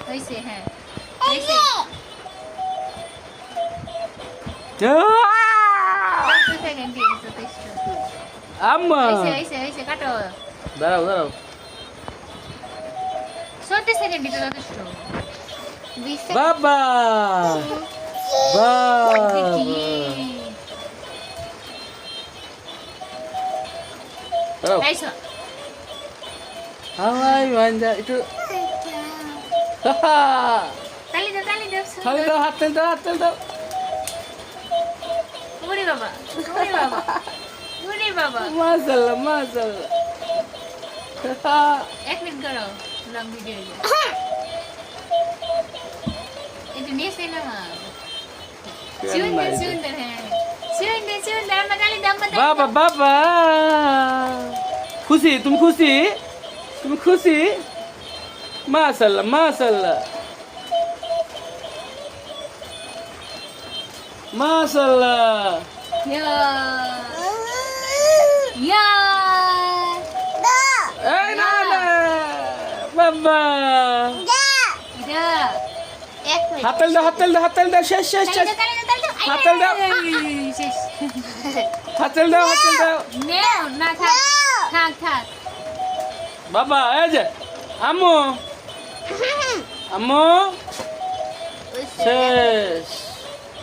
হইছে হ্যাঁ সেকেন্ড দিয়ে যথেষ্ট আম্মা হইছে কাটো দাঁড়াও দাঁড়াও 30 সেকেন্ড দিতে যথেষ্ট বাবা Guys, হাওয়াই মাঞ্জা একটু তালি দাও খালি দাও হাত তেল দাও ওরে বাবা মাশাআল্লাহ 1 মিনিট করো লং ভিডিও এটা নিয়ে না সুন্দর হ্যাঁ সুন্দর আমার তালি দাও বাবা খুশি তুমি খুশি মাশাআল্লাহ ইয়া এই না বাবা হাত তেল দাও শেষ হাত তেল দাও না থাক বাবা এই যে আম্মু শেষ